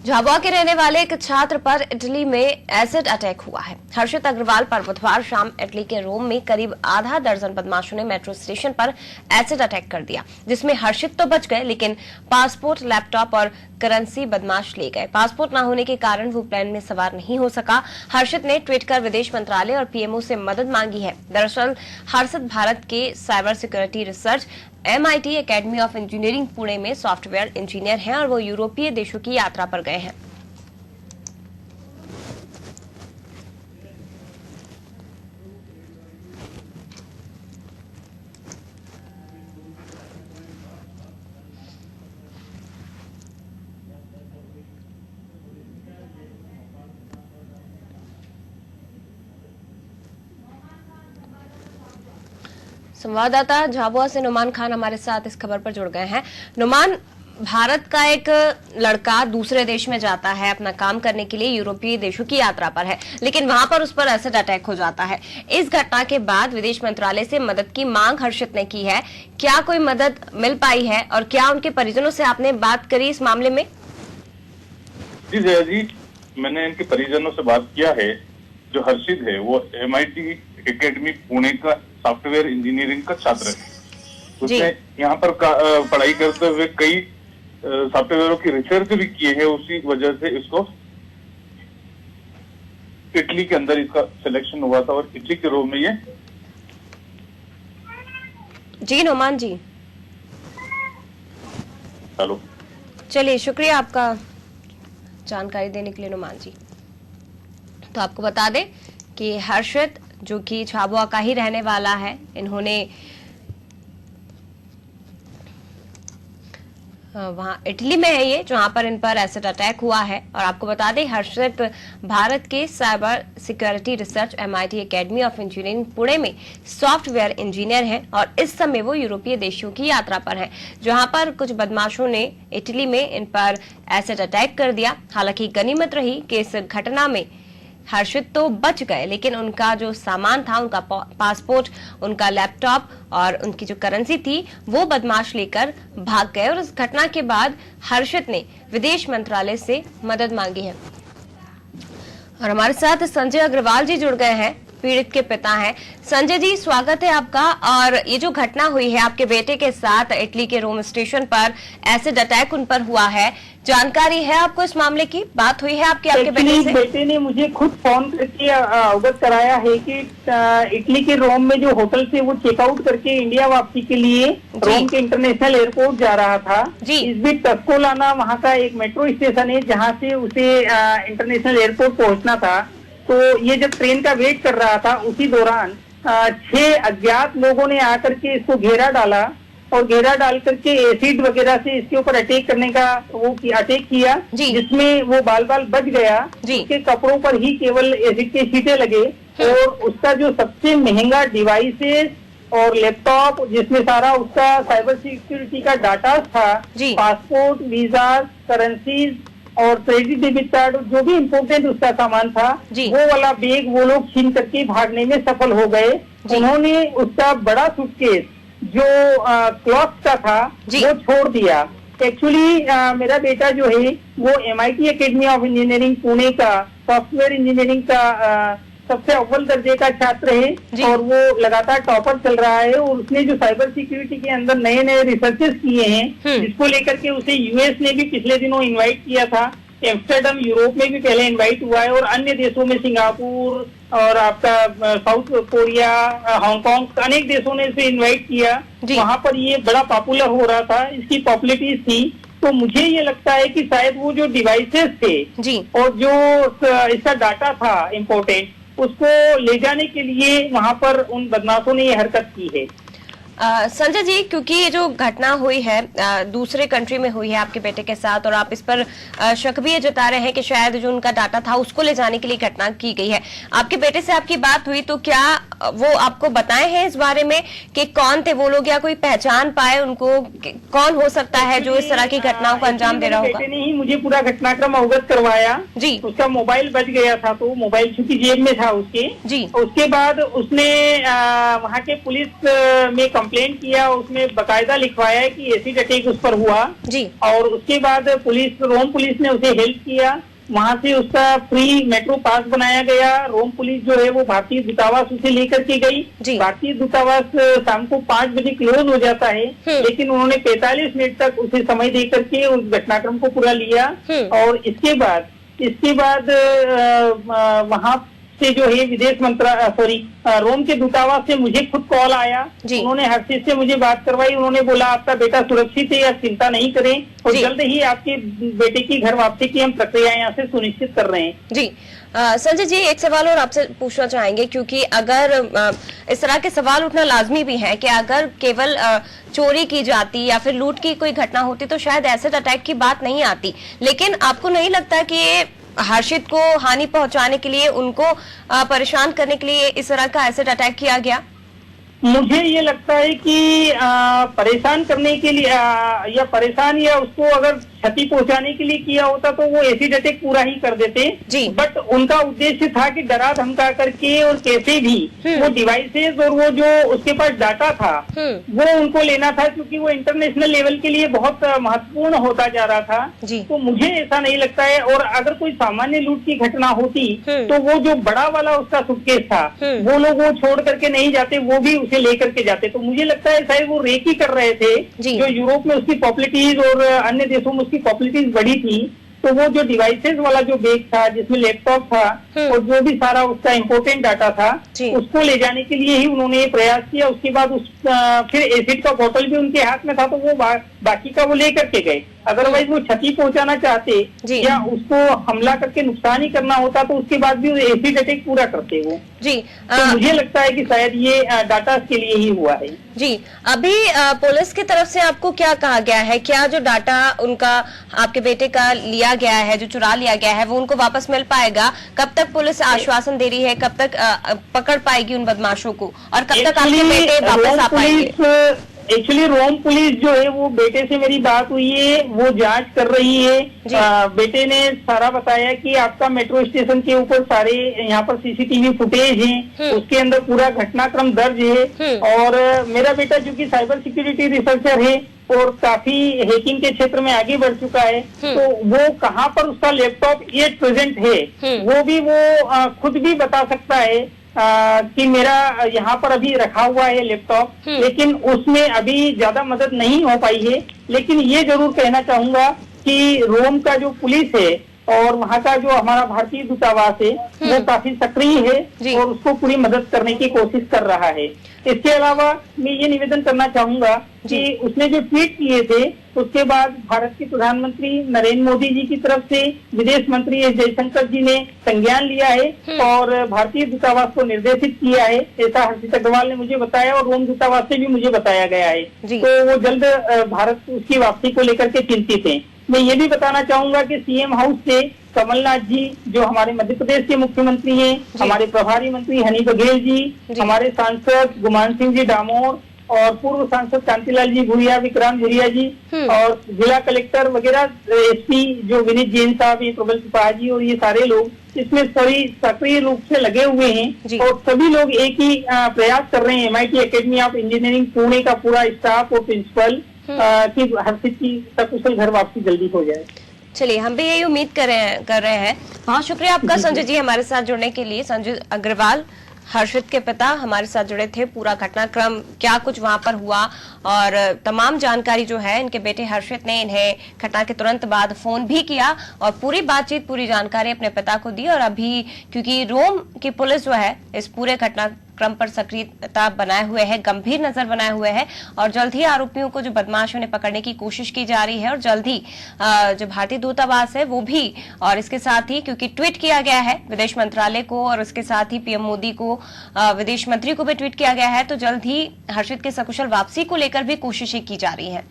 झाबुआ के रहने वाले एक छात्र पर इटली में एसिड अटैक हुआ है। हर्षित अग्रवाल पर बुधवार शाम इटली के रोम में करीब आधा दर्जन बदमाशों ने मेट्रो स्टेशन पर एसिड अटैक कर दिया, जिसमें हर्षित तो बच गए, लेकिन पासपोर्ट, लैपटॉप और करेंसी बदमाश ले गए। पासपोर्ट न होने के कारण वो प्लेन में सवार नहीं हो सका। हर्षित ने ट्वीट कर विदेश मंत्रालय और पीएमओ से मदद मांगी है। दरअसल हर्षित भारत के cyber security research MIT academy of engineering Pune में सॉफ्टवेयर इंजीनियर हैं और वो यूरोपीय देशों की यात्रा पर गए हैं। संवाददाता झाबुआ से नुमान खान हमारे साथ इस खबर पर जुड़ गए हैं। नुमान, भारत का एक लड़का दूसरे देश में जाता है, अपना काम करने के लिए यूरोपीय देशों की यात्रा पर है, लेकिन वहां पर उस पर एसिड अटैक हो जाता है। इस घटना के बाद विदेश मंत्रालय से मदद की मांग हर्षित ने की है। क्या कोई मदद मिल पाई है और क्या उनके परिजनों से आपने बात करी इस मामले में? जी जया जी, मैंने इनके परिजनों से बात किया है। जो हर्षित है वो MIT एकेडमी पुणे का सॉफ्टवेयर इंजीनियरिंग का छात्र है। उसने यहाँ पर पढ़ाई करते हुए कई सॉफ्टवेयरों की रिसर्च भी किए हैं। उसी वजह से इसको इटली के अंदर इसका सिलेक्शन हुआ था और इटली के रोम में ये। जी नुमान जी, हेलो, चलिए शुक्रिया आपका जानकारी देने के लिए नुमान जी। तो आपको बता दें कि हर्षित, जो कि झाबुआ का ही रहने वाला है, इन्होंने वहां इटली में है ये, जहां पर इन पर एसिड अटैक हुआ है। और आपको बता दें हर्षित भारत के cyber security research MIT academy of engineering Pune में सॉफ्टवेयर इंजीनियर हैं और इस समय वो यूरोपीय देशों की यात्रा पर हैं, जहां पर कुछ बदमाशों ने इटली में इन पर एसिड अटैक कर दिया। हालांकि गनीमत रही कि इस घटना में हर्षित तो बच गए, लेकिन उनका जो सामान था, उनका पासपोर्ट, उनका लैपटॉप और उनकी जो करेंसी थी, वो बदमाश लेकर भाग गए। और इस घटना के बाद हर्षित ने विदेश मंत्रालय से मदद मांगी है। और हमारे साथ संजय अग्रवाल जी जुड़ गए हैं, पीड़ित के पिता हैं। संजय जी, स्वागत है आपका। और ये जो घटना हुई है आपके बेटे के साथ इटली के रोम स्टेशन पर, एसिड अटैक उन पर हुआ है, जानकारी है आपको इस मामले की? बात हुई है आपके बेटे से? बेटे ने मुझे खुद फोन करके अवगत कराया है कि इटली के रोम में जो होटल से वो चेकआउट करके इंडिया वापसी के लिए रोम के इंटरनेशनल एयरपोर्ट जा रहा था। इस बीच टस्कोलाना वहाँ का एक मेट्रो स्टेशन है जहाँ से उसे इंटरनेशनल एयरपोर्ट पहुँचना था। तो ये जब ट्रेन का वेट कर रहा था, उसी दौरान 6 अज्ञात लोगों ने आकर के इसको घेरा डाला और घेरा डाल करके एसिड वगैरह से इसके ऊपर अटैक करने का अटैक किया, जिसमें वो बाल बच गया। उसके कपड़ों पर ही केवल एसिड के छींटे लगे और उसका जो सबसे महंगा डिवाइसेस और लैपटॉप, जिसमें सारा उसका साइबर सिक्योरिटी का डाटा था, पासपोर्ट, वीजा, करेंसीज और क्रेडिट डेबिट कार्ड, जो भी इम्पोर्टेंट उसका सामान था, वो वाला बैग वो लोग छीन करके भागने में सफल हो गए। उन्होंने उसका बड़ा सूटकेस जो क्लॉथ का था वो छोड़ दिया। एक्चुअली मेरा बेटा जो है वो MIT academy of engineering Pune का सॉफ्टवेयर इंजीनियरिंग का सबसे अव्वल दर्जे का छात्र है और वो लगातार टॉपर चल रहा है। और उसने जो साइबर सिक्योरिटी के अंदर नए नए रिसर्चेस किए हैं, जिसको लेकर के उसे US ने भी पिछले दिनों इन्वाइट किया था, एम्स्टर्डम यूरोप में भी पहले इन्वाइट हुआ है और अन्य देशों में सिंगापुर और आपका साउथ कोरिया, हांगकांग, अनेक देशों ने इसे इन्वाइट किया। वहाँ पर ये बड़ा पॉपुलर हो रहा था, इसकी पॉपुलैरिटी थी। तो मुझे ये लगता है कि शायद वो जो डिवाइसेस थे और जो इसका डाटा था इम्पोर्टेंट, उसको ले जाने के लिए वहाँ पर उन बदमाशों ने ये हरकत की है। संजय जी, क्योंकि ये जो घटना हुई है दूसरे कंट्री में हुई है आपके बेटे के साथ, और आप इस पर शक भी ये जता रहे हैं कि शायद जो उनका डाटा था उसको ले जाने के लिए घटना की गई है। आपके बेटे से आपकी बात हुई तो क्या वो आपको बताए हैं इस बारे में कि कौन थे वो लोग, या कोई पहचान पाए उनको, कौन हो सकता है जो इस तरह की घटनाओं को अंजाम दे रहा होगा? बेटे ने ही मुझे पूरा घटनाक्रम अवगत करवाया जी। उसका मोबाइल बच गया था, तो मोबाइल चूंकि जेब में था उसके जी। उसके बाद उसने वहाँ के पुलिस में कंप्लेंट किया, उसमें बकायदा लिखवाया है कि एसिड अटैक उस पर हुआ जी। और उसके बाद रोम पुलिस ने उसे हेल्प किया, वहां से उसका फ्री मेट्रो पास बनाया गया। रोम पुलिस जो है वो भारतीय दूतावास उसे लेकर के गई। भारतीय दूतावास शाम को 5 बजे क्लोज हो जाता है, लेकिन उन्होंने 45 मिनट तक उसे समय दे करके उस घटनाक्रम को पूरा लिया। और इसके बाद वहां से जो है विदेश रोम के दूतावास से मुझे खुद कॉल आया। उन्होंने हर्षित से मुझे बात करवाई, उन्होंने बोला आपका बेटा सुरक्षित है, आप चिंता नहीं करें और जल्द ही आपके बेटे की घर वापसी की हम प्रक्रिया यहाँ से सुनिश्चित कर रहे हैं। जी संजय जी, एक सवाल और आपसे पूछना चाहेंगे, क्योंकि अगर इस तरह के सवाल उठना लाजमी भी है कि अगर केवल चोरी की जाती या फिर लूट की कोई घटना होती तो शायद एसिड अटैक की बात नहीं आती, लेकिन आपको नहीं लगता कि ये हर्षित को हानि पहुंचाने के लिए, उनको परेशान करने के लिए इस तरह का एसिड अटैक किया गया? मुझे ये लगता है कि परेशान करने के लिए या परेशान या उसको अगर क्षति पहुंचाने के लिए किया होता तो वो एसिड अटैक पूरा ही कर देते जी। बट उनका उद्देश्य था कि डरा धमका करके और कैसे भी वो डिवाइसेस और वो जो उसके पास डाटा था वो उनको लेना था, क्योंकि वो इंटरनेशनल लेवल के लिए बहुत महत्वपूर्ण होता जा रहा था। तो मुझे ऐसा नहीं लगता है। और अगर कोई सामान्य लूट की घटना होती तो वो जो बड़ा वाला उसका सूटकेस था वो लोग वो छोड़ करके नहीं जाते, वो भी उसे लेकर के जाते। तो मुझे लगता है शायद वो रेक ही कर रहे थे। जो यूरोप में उसकी पॉपुलरिटीज और अन्य देशों में पॉपुलरिटीज बढ़ी थी, तो वो जो डिवाइसेस वाला जो बैग था जिसमें लैपटॉप था और जो भी सारा उसका इम्पोर्टेंट डाटा था उसको ले जाने के लिए ही उन्होंने ये प्रयास किया। उसके बाद फिर एसिड का बोतल भी उनके हाथ में था, तो वो बाकी का वो लेकर के गए। अदरवाइज वो क्षति पहुंचाना चाहते या उसको हमला करके नुकसान ही करना होता तो उसके बाद भी एसिड अटैक पूरा करते वो जी। तो मुझे लगता है कि शायद ये डाटा के लिए ही हुआ है जी। अभी पुलिस की तरफ से आपको क्या कहा गया है? क्या जो डाटा उनका आपके बेटे का लिया गया है, जो चुरा लिया गया है, वो उनको वापस मिल पाएगा? कब तक पुलिस आश्वासन दे रही है, कब तक पकड़ पाएगी उन बदमाशों को, और कब तक आपके बेटे वापस आ पाएंगे? एक्चुअली रोम पुलिस जो है वो बेटे से मेरी बात हुई है, वो जांच कर रही है। बेटे ने सारा बताया कि आपका मेट्रो स्टेशन के ऊपर सारे यहाँ पर सीसीटीवी फुटेज हैं, उसके अंदर पूरा घटनाक्रम दर्ज है। और मेरा बेटा जो कि साइबर सिक्योरिटी रिसर्चर है और काफी हैकिंग के क्षेत्र में आगे बढ़ चुका है, तो वो कहाँ पर उसका लैपटॉप ये प्रेजेंट है वो भी वो खुद भी बता सकता है कि मेरा यहाँ पर अभी रखा हुआ है लैपटॉप, लेकिन उसमें अभी ज्यादा मदद नहीं हो पाई है। लेकिन ये जरूर कहना चाहूंगा कि रोम का जो पुलिस है और वहाँ का जो हमारा भारतीय दूतावास है वो काफी सक्रिय है और उसको पूरी मदद करने की कोशिश कर रहा है। इसके अलावा मैं ये निवेदन करना चाहूंगा कि उसने जो ट्वीट किए थे उसके बाद भारत के प्रधानमंत्री नरेंद्र मोदी जी की तरफ से विदेश मंत्री एस जयशंकर जी ने संज्ञान लिया है और भारतीय दूतावास को निर्देशित किया है, ऐसा हर्षित अग्रवाल ने मुझे बताया और रोम दूतावास से भी मुझे बताया गया है। तो वो जल्द भारत उसकी वापसी को लेकर के चिंतित है। मैं ये भी बताना चाहूंगा कि सीएम हाउस से कमलनाथ जी जो हमारे मध्य प्रदेश के मुख्यमंत्री हैं, हमारे प्रभारी मंत्री हनी बघेल जी, हमारे सांसद गुमान सिंह जी डामोर और पूर्व सांसद कांतिलाल जी भूरिया, विक्रांत भूरिया जी और जिला कलेक्टर वगैरह, एसपी जो विनीत जैन साहब, ये प्रबल सिपाहा जी और ये सारे लोग इसमें सभी सक्रिय रूप से लगे हुए हैं और सभी लोग एक ही प्रयास कर रहे हैं। MIT academy of engineering Pune का पूरा स्टाफ और प्रिंसिपल की हर्षित की सकुशल घर वापसी जल्दी हो जाए। चलिए, हम भी यही उम्मीद कर रहे हैं। बहुत शुक्रिया आपका संजय जी हमारे साथ जुड़ने के लिए। संजय अग्रवाल, हर्षित के पिता, हमारे साथ जुड़े थे। पूरा घटनाक्रम क्या कुछ वहां पर हुआ और तमाम जानकारी जो है इनके बेटे हर्षित ने इन्हें घटना के तुरंत बाद फोन भी किया और पूरी बातचीत, पूरी जानकारी अपने पिता को दी। और अभी क्योंकि रोम की पुलिस जो है इस पूरे घटनाक्रम पर सक्रियता बनाए हुए है, गंभीर नजर बनाए हुए है और जल्द ही आरोपियों को, जो बदमाश उन्हें पकड़ने की कोशिश की जा रही है और जल्द ही जो भारतीय दूतावास है वो भी, और इसके साथ ही क्योंकि ट्वीट किया गया है विदेश मंत्रालय को और उसके साथ ही पीएम मोदी को, विदेश मंत्री को भी ट्वीट किया गया है, तो जल्द ही हर्षित के सकुशल वापसी को लेकर भी कोशिशें की जा रही हैं।